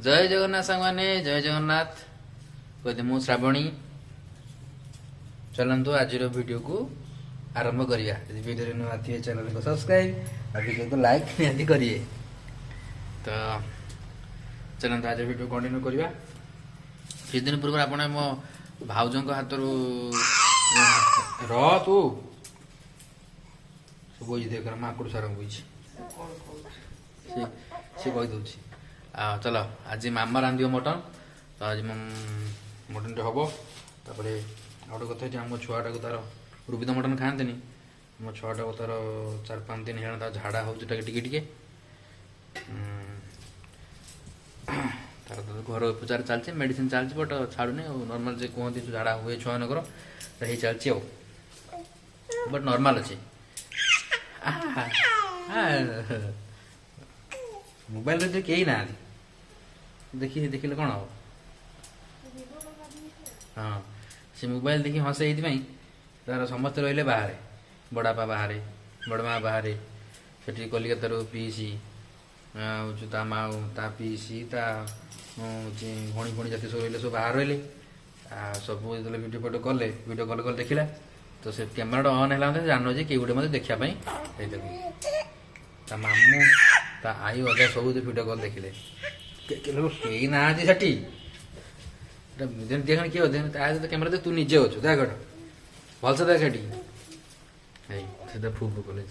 जय जगन्नाथ सांगने जय जगन्नाथ कहते मु श्रावणी चलतु आज वीडियो को आरंभ करिया। यदि वीडियो नुआ थी चैनल को सब्सक्राइब और वीडियो को लाइक निहाती करिए। तो चलतु आज वीडियो कंटिन्यू करिया। किछ दिन पूर्व आपण मो भाउजों को हाथ रह तू सब देख माकुड़ सार सी कही दौर चलो आज मामा रांधिव मटन। तो आज मटन हम तापर गोटे कथा आम छुआटा को तार रूबी तो मटन खाते मो छुआटा को तार 4-5 दिन है झाड़ा हो टिके तार तो घर उपचार चलती मेडिसिन चलती बट छाड़ूनी नॉर्मल जे कहते झाड़ा हुए छुआ नगर तो ये चलती बट नॉर्मल अच्छे। मोबाइल रे कहीं ना देखिए देखिले कौन हम हाँ से मोबाइल देखी हसे ये तार समस्त रही बाहर बड़ापा बाहर बड़मा बाहर से कलिकतार पीसी ता माँ ता पीसी ता भणी भणी जाती सब रही सब बाहर रही सब जो वीडियो फोटो कले वीडियो कल कल देखला तो से कैमेरा ऑन है जान जे कि गोटे मत देखापी ता मामू ता आई अजा सब वीडियो कल देखिले कई ना साठी देख किए तो कैमेरा देख तू निजे अच्छु देख भल से देख सीधा फू फू कले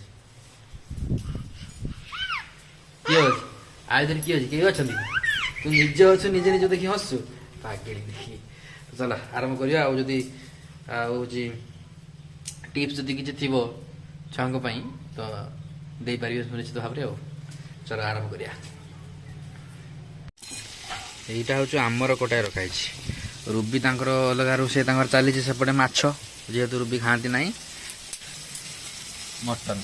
किए आज दिन किए कई अच्छा तू निजे अच्छु निजे निजे देखी हसु पागे देखी चल आरंभ करिया जदि टिप्स जदि किसी थी छुआ तो दे पारे निश्चित भाव में चल आरंभ करिया। यहीटा हूँ आमर कटाई रखाई रूबी तांकर अलग रोषे चली सेपटे माछ जेहेतु रूबी खाती ना मटन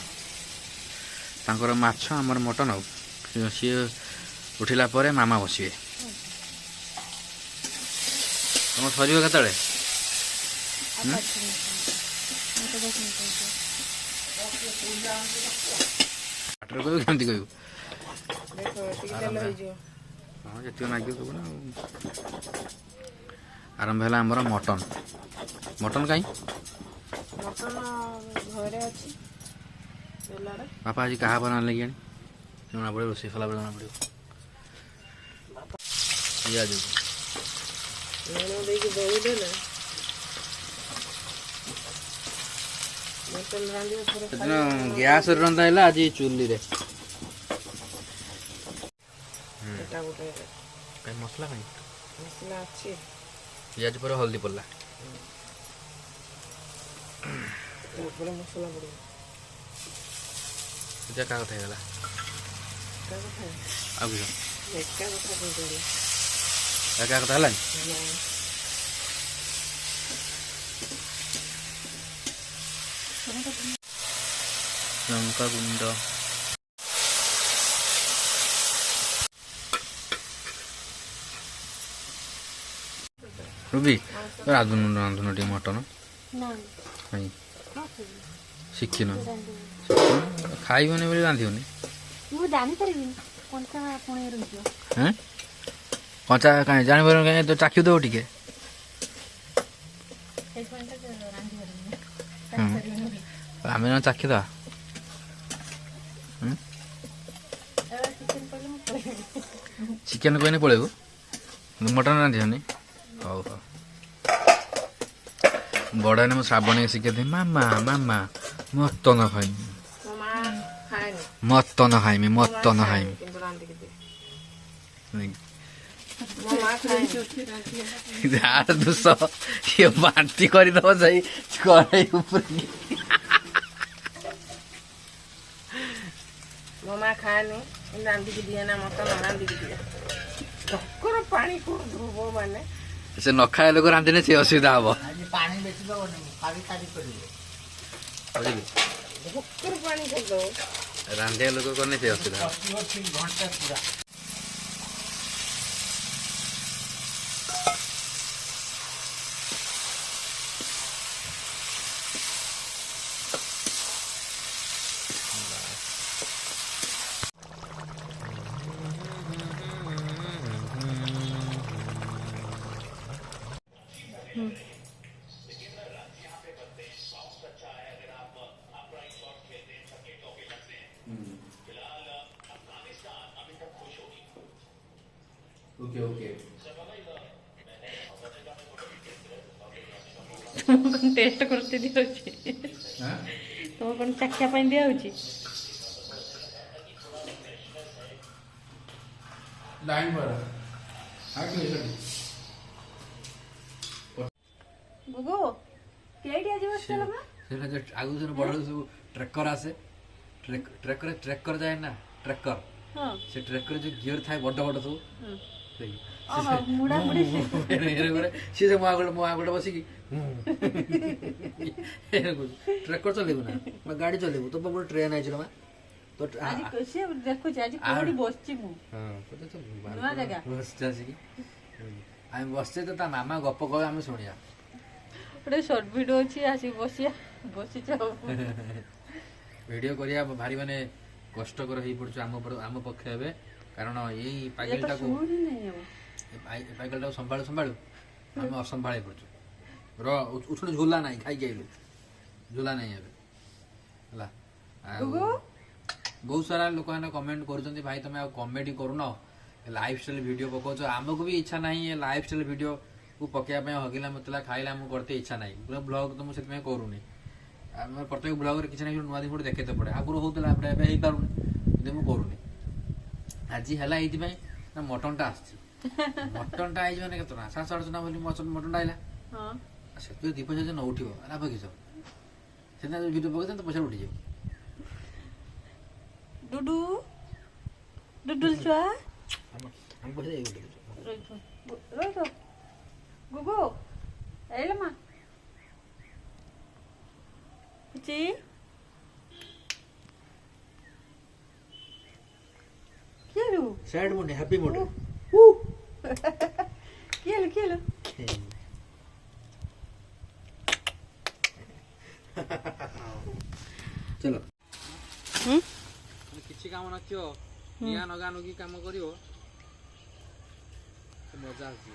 तांकर माछ आमर मटन आउ सी उठिला परे मामा बसवे तुम सर केत कमी कहू हाँ जी मागे सब ना आरंभ है आमर मटन मटन कहीं बापा आज क्या बना लगे जना पड़े रोषे सला जना पड़े पियाज गैस रंधा है आज चुली रे मसला कहीं मसला अच्छी पियाज पर हल्दी पड़ला मसला पड़े क्या कथा है क्या कथा है लंका गुंड रूबी राधुन रांधुन टे मटन शिखिन खाइबनी बोली रांधुनी कंचा कहीं जानवर कहीं तो चाखी दो टे आम चाखीदा चिकेन कहने पड़ेबू मटन रांधुनी हौ हौ बड़ा ने श्रावणी शिखे थे मामा मामा मटन खाइमी मटन खाइमी मटन खाइमी यार दुस ये बांती करदब जाई कड़ाई मामा खानी रांधिकी दिए ना मटन रांधिकी दिए चक्कर पानी को माने से न खाए लोग रांधने से असुविधा हम रांधे लोग करने से असुविधा ओके ओके तुम कौन टेस्ट करते दिया हां तुम कौन चाखिया पाई दिया होची लाइन पर हां ठीक है गुगु केडी आज बसला मा सेटा जो आगु जो बड़ सब ट्रैकर आसे ट्रैकर जाए ना ट्रैकर हां से ट्रैकर जो गियर थाए बड़ बड़ सब सेई ओहो मुडा मुडी से मो आगोटे बस कि ट्रैकर चलेबू ना मैं गाड़ी चलेबू तो बड़ ट्रेन आई छला तो आज कसे देखो आज कोडी बसची मु हां पता तो नवा जगह बस जासी कि हम बसते तो ता मामा गप कह हम सुनिया गोटे शॉर्ट वीडियो अछि आसी बसिया बसी जाओ वीडियो करिया भारी माने कष्टकर ही पड़छ आम पक्ष हेबे कारण एई पागलटा को सुनी नहीं हो पागलटा संभाळू हम असंभाळे पड़छ र उठुन झूला नाही खाई गेलु झूला नाही हेबे हला गुगु बहुत सारा लोक ने कमेंट करूछन्ती भाई तमे आ कॉमेडी करूनो लाइफस्टाइल वीडियो पकोछ हमको भी इच्छा नहीं है लाइफस्टाइल वीडियो को पकेया पे हगिला मतला खाइला हम करते इच्छा नहीं पूरा ब्लॉग तो मु सेत में करूनी हम प्रत्येक ब्लॉग रे किछ ना नुवा दिन देखेते पड़े आगुरो होतला आपडे बे ही पारुनी जे मु करूनी आज हला एति भाई ना मटन टा आछि मटन टा आइज माने केतना 7-8 ना बोली मटन टा आइला हां से तो दीप जे न उठिबो लाभ किछ सेना वीडियो पके तो पैसा उठी जाय डुडू डुडुल छुआ हम पैसा दे उठी रोइतो गुगु एला मा ची केलु सैड मोड हैप्पी मोड केलु चलो किछि काम नथियो निया नगा नगी काम करियो मजा आसी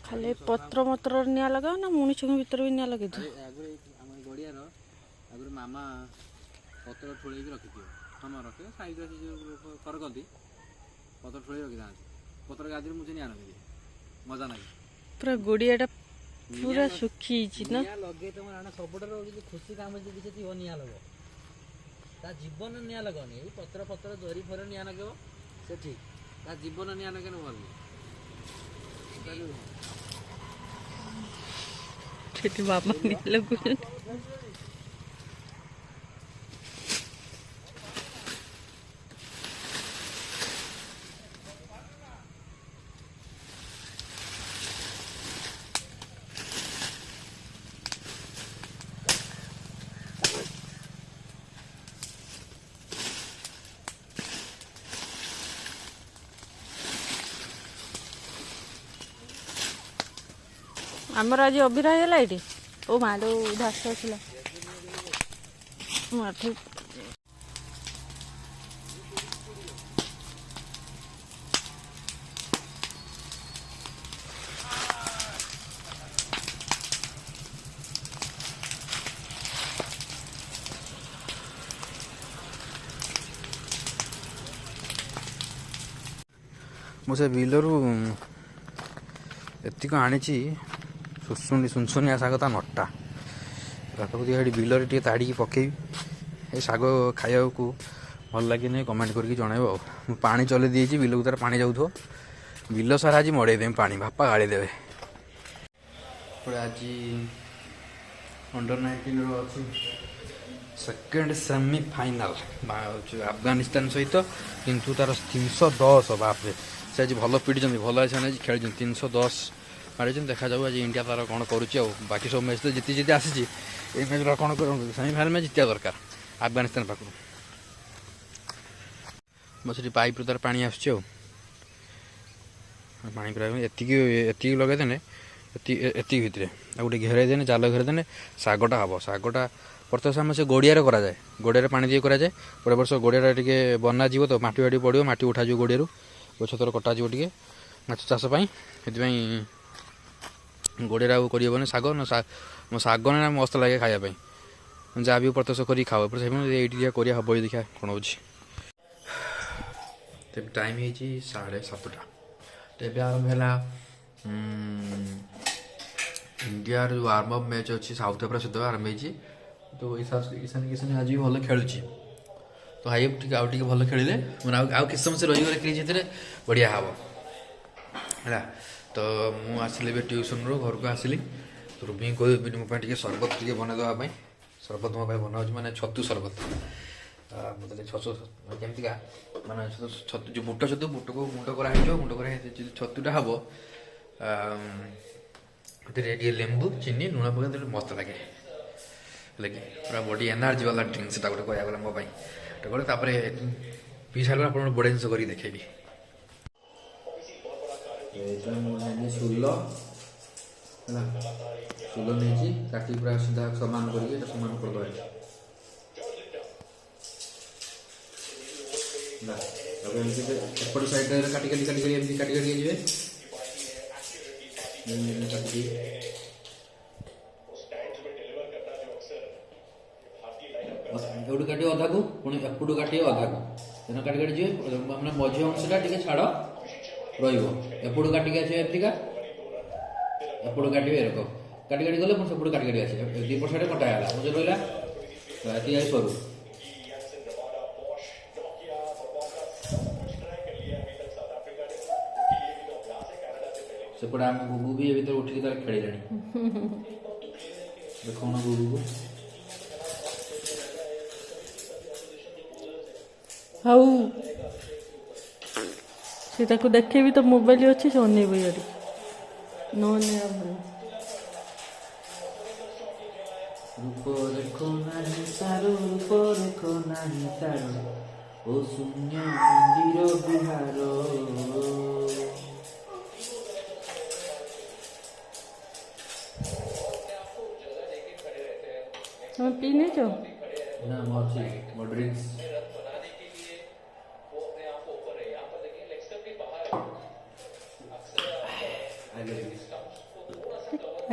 खाली पत्र मत्र निया लगा ना मनुष्य के भीतर भी निया लगे दो आगरे हम गड़िया रो आगरे मामा पत्र ठोळै के रखि दियो हम रखे साइड रे जो कर गदी पत्र ठोळै रखि दान पत्र गादी मुझे निया नगे मजा नाही पूरा गुड़ियाटा पूरा सुखी छी ना निया लगे त माने सबडर जे खुशी काम जे दिसे ती निया लगो ता जीवन निया लगनी ए पत्र पत्र जरी फर निया लगो से ठीक ता जीवन निया लगे न भल छेटी बाबा निया लगो आमर आज अभिरा है लाइट ओ मालो धास आसला माथे मुझे बिलरू एतिक आनी सुनसुनिया शाग ता नटा ताको ये बिलर टे ताड़ी पकेबी ये शाग खाया को भल लगे नहीं कमेंट करके जनइब पानी चले दी बिल को तार पानी जाऊ बिल सारा आज मड़ेदेवी पानी बापा गाड़ी देवे आज अंडर-19 अच्छी सेकेंड सेमीफाइनाल अफगानिस्तान सहित किंतु तार 310 बापरे से आज भल पिटी भल आज खेल 310 मारे देखा जाऊ आज इंडिया तार कौन करुच्ची बाकी सब मैच तो जीति जीति आसी मैच कौन कर सेमीफाइनाल में जितिया दरकार अफगानिस्तान पाखु बस पाइप तार पानी आस पानी एति लगेदेने एति भितर गोटे घेरे देने जाल घेरे देने शागटा हम शागटा प्रत्यक्ष आम से गड़िया कराए गड़िया पानी दिए कराए गोटे वर्ष गड़िया टे बना जीव तो माटी बाटी पड़ो माटी उठा गड़िया गछ तर कटा टे माछ चाष से ଗୋଡ଼େରେ ଆଉ କରିହେବନି ଶାଗ ମୋ ଶାଗ ନା ମସ୍ତ ଲାଗେ ଖାଇବା ପାଇଁ ଯାହା ବି ପ୍ରତ୍ୟକ୍ଷ କରିକି ଖାଅ ଏପଟେ ସେମିତି ଏଇଠି ଟିକେ କରିବା ହେବ ଦେଖିବା କ'ଣ ହେଉଛି। ତେବେ ଟାଇମ୍ ହେଇଛି 7:30 ତ ଏବେ ଆରମ୍ଭ ହେଲା ଇଣ୍ଡିଆର ଯେଉଁ ୱାର୍ମ ଅପ୍ ମ୍ୟାଚ୍ ଅଛି ସାଉଥ ଆଫ୍ରିକା ସହିତ ଆରମ୍ଭ ହେଇଛି। ତ ଇଶାନ କିଶାନ ଆଜି ବି ଭଲ ଖେଳୁଛି ତ ହାଇ ଟିକେ ଆଉ ଟିକେ ଭଲ ଖେଳିଲେ ମାନେ ଆଉ କିଛି ସମୟ ସେ ରହିଗଲେ କ୍ରିଜ୍ ଭିତରେ ବଢ଼ିଆ ହେବ ହେଲା। ତ ମୁଁ ଆସିଲି ଏବେ ଟ୍ୟୁସନ୍ରୁ ଘରକୁ ଆସିଲି ରୁବିଙ୍କୁ କହିବି ମୋ ପାଇଁ ଟିକେ ସରବତ ଟିକେ ବନେଇ ଦେବା ପାଇଁ। ସରବତ ମୋ ପାଇଁ ବନାଉଛି ମାନେ ଛତୁ ସରବତ। ମୋତେ ଛତୁ କେମିତିକା ମାନେ ଛତୁ ଯେଉଁ ବୁଟ ଛତୁ ବୁଟକୁ ଗୁଣ୍ଡ କରାହେଇଯିବ ଗୁଣ୍ଡ କରାହେଇ ଛତୁଟା ହେବ ସେଥିରେ ଟିକେ ଲେମ୍ବୁ ଚିନି ଲୁଣ ପକାଇ ଦେଲେ ମସ୍ତ ଲାଗେ ହେଲା କି ପୁରା ବଡ଼ି ଏନର୍ଜି ବାଲା ଡ୍ରିଙ୍କ୍ ସେଟା ଗୋଟେ କହିବାକୁ ଗଲେ ମୋ ପାଇଁ ଗୋଟେ ତାପରେ ପିଇ ସାରିଲା ଆପଣଙ୍କୁ ବଢ଼ିଆ ଜିନିଷ କରିକି ଦେଖେଇବି। ଏଇଟା ମୁଁ ନେଲି ଶୁଲ ହେଲା ଶୁଲ ନେଇଛି କାଟି ପୁରା ସିଧା ସମାନ କରିକି ଏଇଟା ସମାନ କରିଦେବା ହେଲା ତାପରେ ଏମିତି ଏପଟ ସାଇଡ଼୍ରେ କାଟି ଏମିତି କାଟି ଯିବେ କାଟିକି ଏପଟୁ କାଟିବ ଅଧାକୁ ପୁଣି ଏପଟୁ କାଟିବ ଅଧାକୁ ତେଣୁ କାଟି ଯିବେ ମାନେ ମଝି ଅଂଶଟା ଟିକେ ଛାଡ଼ ରହିବ ଏପଟୁ କାଟିକି ଆସିବେ ଏମିତିକା ଏପଟୁ କାଟିବେ ଏରକମ କାଟି ଗଲେ ପୁଣି ସେପଟୁ କାଟି ଆସିବେ ଦୁଇ ପଟ ସାଇଡ଼୍ କଟା ହେଲା ମୁଁ ରହିଲା ଏତିକି ସରୁ ସେପଟେ ଆମ ଗୁଗୁ ବି ଏ ଭିତରେ ଉଠିକି ତାର ଖେଳିଲାଣି ଦେଖୁନ ଗୁଗୁକୁ ହଉ ସେ ତାକୁ ଦେଖେଇବି ତ ମୋବାଇଲ ଅଛି ସେ ଅନେଇବ ଇଆଡ଼େ ନ ଅନେଇବା ଭଲ। ରୂପ ଦେଖ ନାହିଁ ତାର ରୂପ ଦେଖ ନାହିଁ ତାର ଓ ଶୂନ୍ୟ ମନ୍ଦିର ବିହାର। ତମେ ପିଇ ନେଇଛ ନା ମୁଁ ଅଛି ମୋ ଡ୍ରିଙ୍କସ୍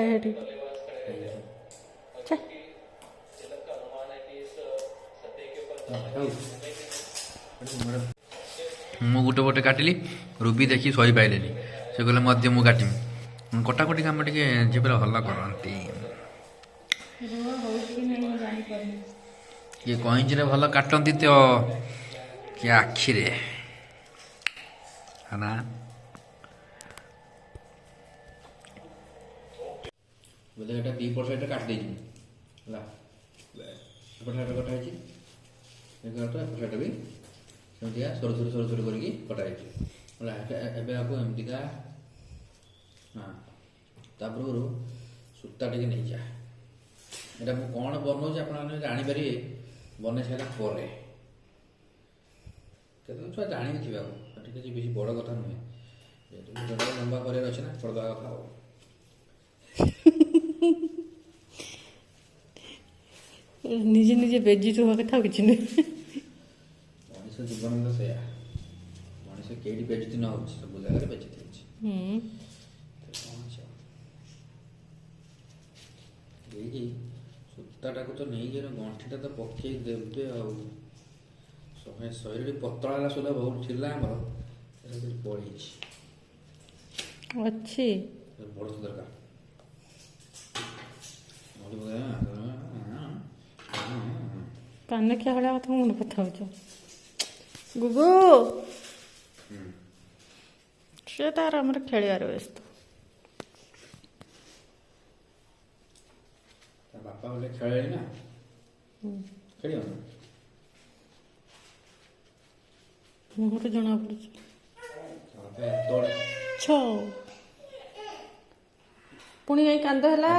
ଏଠି ମୁଁ ଗୋଟେ କାଟିଲି ରୁବି ଦେଖି ସହିପାଇଲେନି ସେ କହିଲେ ମଧ୍ୟ ମୁଁ କାଟିବି କଟାକଟି କାମ ଟିକେ ଯେ ପୁରା ଭଲ କରନ୍ତି କିଏ କଇଁଚିରେ ଭଲ କାଟନ୍ତି ତ କିଏ ଆଖିରେ ନା ବୋଧେ ଏଇଟା ଦୁଇ ପଟ ସାଇଡ଼୍ରେ କାଟି ଦେଇଛି ହେଲା ଏପଟ ସାଇଡ଼୍ରେ କଟା ହେଇଛି ଏପଟ ସାଇଡ଼୍ରେ ବି ସେମିତିକା ସରୁ କରିକି କଟା ହେଇଛି ହେଲା ଏବେ ଆକୁ ଏମିତିକା ହଁ ତା ପୂର୍ବରୁ ସୂତା ଟିକେ ନେଇଯା ଏଇଟା ମୁଁ କ'ଣ ବନଉଛି ଆପଣମାନେ ଜାଣିପାରିବେ ବନେଇ ସାରିଲା ପରେ କେତେ ଛୁଆ ଜାଣିଥିବେ ଆଉ ଏଠି କିଛି ବେଶୀ ବଡ଼ କଥା ନୁହେଁ ଯେହେତୁ ଭିଡ଼ିଓଟା ଲମ୍ବା କରିବାର ଅଛି ନା କରିଦେବା କଥା ଆଉ ନିଜେ ବେଜିତ ହେବା କଥା ଆଉ କିଛି ନୁହେଁ ମଣିଷ ଜୀବନ ତ ସେଇଆ ମଣିଷ କେଉଁଠି ବେଜିତ ନ ହେଉଛି ସବୁ ଜାଗାରେ ବେଜିତ ହେଉଛି ଏଇ ସୂତାଟାକୁ ତ ନେଇକି ଗଣ୍ଠିଟା ତ ପକେଇ ଦେବେ ଆଉ ଶରୀରଟି ପତଳା ହେଲା ସୁଦ୍ଧା ବହୁତ ଥିଲା ଆମର ସେଟା ପଳେଇଛି ଅଛି ବଡ଼ ଦରକାର କାନଖିଆ ଭଳିଆ କଥା ମନେ କଥା ହଉଛ ଗୁଗୁ ସେ ତାର ଆମର ଖେଳିବାର ବ୍ୟସ୍ତ ବାପା ବୋଲେ ଖେଳାଳି ନା ଖେଳିବ ନା ମୁହଁରୁ ଜଣା ପଡୁଛି ପୁଣି ଯାଇ କାନ୍ଦ ହେଲା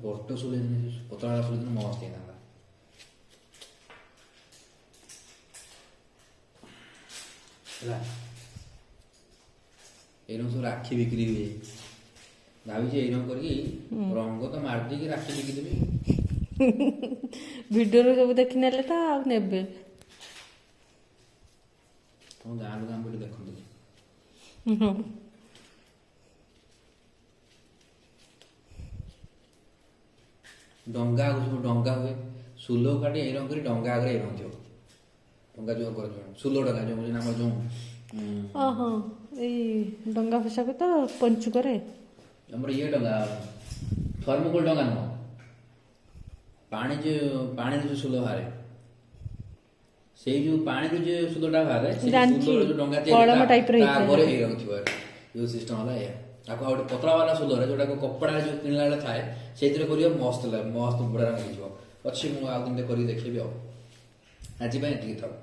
ବଟ ଶୁଲେ ପତଳା ଶୁଲେ ମସ୍ତ ହେଇଥାନ୍ତା ହେଲା ଏଇରକମ ସବୁ ରାକ୍ଷୀ ବିକ୍ରି ହୁଏ ଭାବିଛି ଏଇରକମ କରିକି ରଙ୍ଗ ତ ମାରିଦେଇକି ରାକ୍ଷୀ ବିକିଦେବି ଭିଡ଼ିଓରୁ ସବୁ ଦେଖି ନେଲେ ତ ଆଉ ନେବେ ତମ ଗାଁ ଲୋକ ଆମ ବୋଲି ଦେଖନ୍ତୁ ହଁ। ଡଙ୍ଗା ସବୁ ଡଙ୍ଗା ହୁଏ ସୁଲ କାଟି ଏଇ ରଙ୍ଗ କରି ଡଙ୍ଗା ଆଗରେ ଏଇ ରଙ୍ଗ ଥିବ ଡଙ୍ଗା ଯେଉଁ କର ସୁଲ ଡଙ୍ଗା ଯେଉଁ ଆମର ଯେଉଁ ଓହୋ ଏଇ ଡଙ୍ଗା ଭସାକୁ ତ ପଞ୍ଚୁକରେ ଆମର ଇଏ ଡଙ୍ଗା ଥର୍ମୋକୋଲ ଡଙ୍ଗା ନୁହଁ ପାଣିରୁ ଯେଉଁ ସୁଲ ବାହାରେ ସେଇ ଯେଉଁ ପାଣିରୁ ଯେଉଁ ସୁଲଟା ବାହାରେ ସେଇ ଜାଣିଛି। ସୁଲର ଯେଉଁ ଡଙ୍ଗା କଳମ type ର ତା ହେଇଥାଏ। ଆଗରେ ଏଇ ରଙ୍ଗ ଥିବ ଯେଉଁ ସିଷ୍ଟମ ହେଲା ଏଇଆ ତାକୁ ଆଉ ଗୋଟେ ପତଳା ବାଲା ସୁଲରେ ଯୋଉଟାକୁ କପଡ଼ାରେ ଯେଉଁ କିଣିଲା ବେଳେ ଥାଏ ସେଇଥିରେ କରିବ ମସ୍ତ ଲାଗେ ମସ୍ତ ବଢ଼ିଆ ରଙ୍ଗ ହେଇଯିବ ଅଛି ମୁଁ ଆଉ ଦିନରେ କରିକି ଦେଖେଇବି ଆଉ ଆଜି ପାଇଁ ଏତିକି ଥାଉ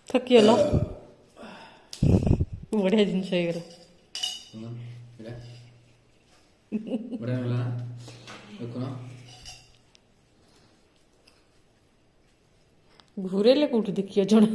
ଥକିଗଲ ବଢିଆ ଜିନିଷ ହେଇଗଲା ଏଇଟା ବଢ଼ିଆ ହେଲା ନା ଦେଖୁନ ଘୁରେଇଲେ କୋଉଠି ଦେଖିବ ଜଣା